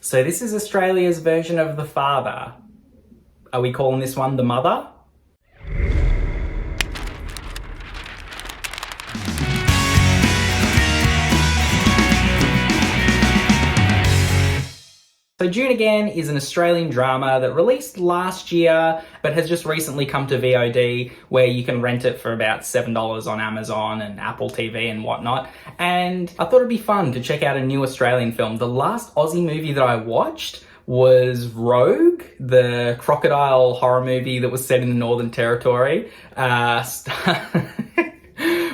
So this is Australia's version of The Father. Are we calling this one The Mother? So June Again is an Australian drama that released last year, but has just recently come to VOD, where you can rent it for about $7 on Amazon and Apple TV and whatnot. And I thought it'd be fun to check out a new Australian film. The last Aussie movie that I watched was Rogue, the crocodile horror movie that was set in the Northern Territory.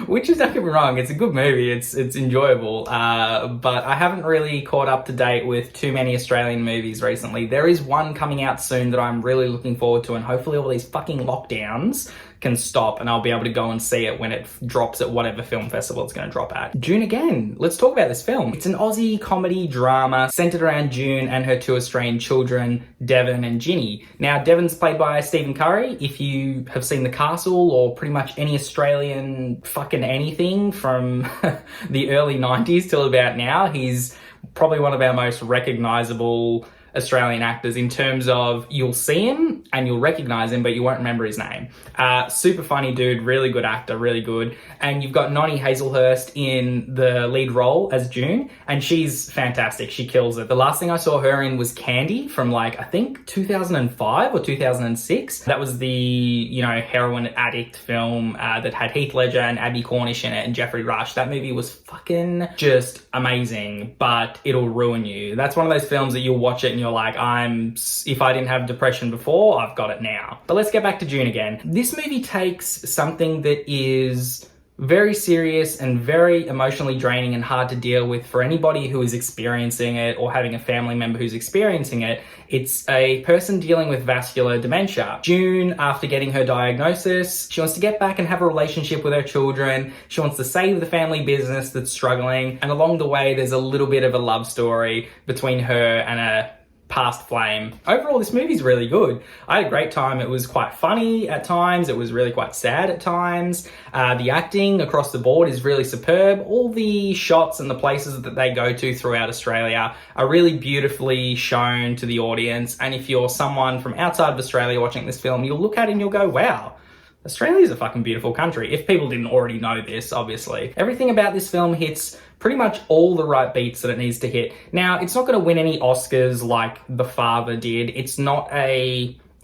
Which is, don't get me wrong, it's a good movie, it's enjoyable, but I haven't really caught up to date with too many Australian movies recently. There is one coming out soon that I'm really looking forward to, and hopefully all these fucking lockdowns can stop and I'll be able to go and see it when it drops at whatever film festival it's going to drop at. June Again. Let's talk about this film. It's an Aussie comedy drama centered around June and her two estranged children, Devon and Ginny. Now, Devon's played by Stephen Curry. If you have seen The Castle or pretty much any Australian fucking anything from the early 90s till about now, he's probably one of our most recognisable Australian actors in terms of you'll see him and you'll recognise him, but you won't remember his name. Super funny dude, really good actor, really good. And you've got Noni Hazelhurst in the lead role as June, and she's fantastic. She kills it. The last thing I saw her in was Candy from I think 2005 or 2006. That was the, heroin addict film that had Heath Ledger and Abby Cornish in it and Jeffrey Rush. That movie was fucking just amazing, but it'll ruin you. That's one of those films that you'll watch it and you're like, if I didn't have depression before, I've got it now. But let's get back to June Again. This movie takes something that is very serious and very emotionally draining and hard to deal with for anybody who is experiencing it or having a family member who's experiencing it. It's a person dealing with vascular dementia. June, after getting her diagnosis, she wants to get back and have a relationship with her children. She wants to save the family business that's struggling. And along the way, there's a little bit of a love story between her and a past flame. Overall, this movie's really good. I had a great time. It was quite funny at times. It was really quite sad at times. The acting across the board is really superb. All the shots and the places that they go to throughout Australia are really beautifully shown to the audience. And if you're someone from outside of Australia watching this film, you'll look at it and you'll go, wow, Australia's a fucking beautiful country. If people didn't already know this, obviously. Everything about this film hits pretty much all the right beats that it needs to hit. Now, it's not going to win any Oscars like The Father did. It's not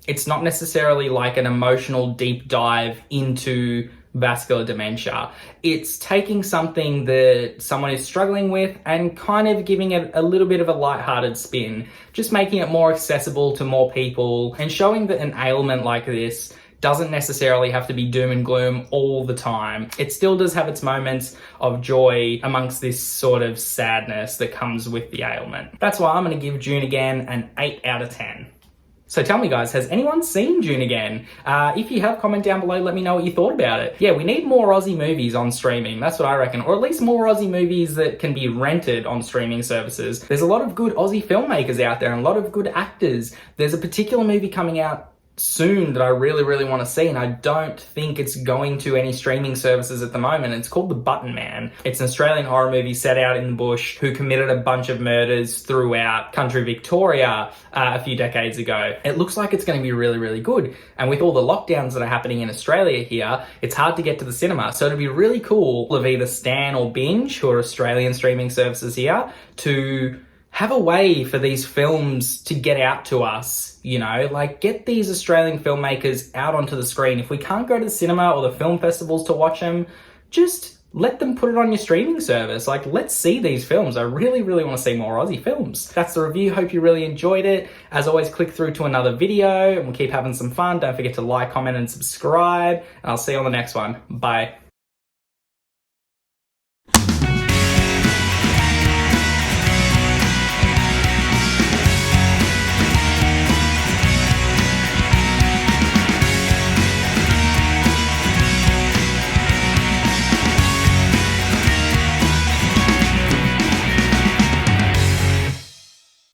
necessarily like an emotional deep dive into vascular dementia. It's taking something that someone is struggling with and kind of giving it a little bit of a lighthearted spin, just making it more accessible to more people and showing that an ailment like this doesn't necessarily have to be doom and gloom all the time. It still does have its moments of joy amongst this sort of sadness that comes with the ailment. That's why I'm going to give June Again an 8 out of 10. So tell me guys, has anyone seen June Again? If you have, comment down below, let me know what you thought about it. Yeah, we need more Aussie movies on streaming, that's what I reckon. Or at least more Aussie movies that can be rented on streaming services. There's a lot of good Aussie filmmakers out there and a lot of good actors. There's a particular movie coming out soon that I really want to see, and I don't think it's going to any streaming services at the moment. It's called The Button Man. It's an Australian horror movie set out in the bush who committed a bunch of murders throughout country Victoria a few decades ago. It looks like it's going to be really good, and with all the lockdowns that are happening in Australia here, it's hard to get to the cinema, so it'd be really cool of either Stan or Binge, who are Australian streaming services here, to have a way for these films to get out to us, get these Australian filmmakers out onto the screen. If we can't go to the cinema or the film festivals to watch them, just let them put it on your streaming service. Let's see these films. I really want to see more Aussie films. That's the review. Hope you really enjoyed it. As always, click through to another video and we'll keep having some fun. Don't forget to like, comment, and subscribe. And I'll see you on the next one. Bye.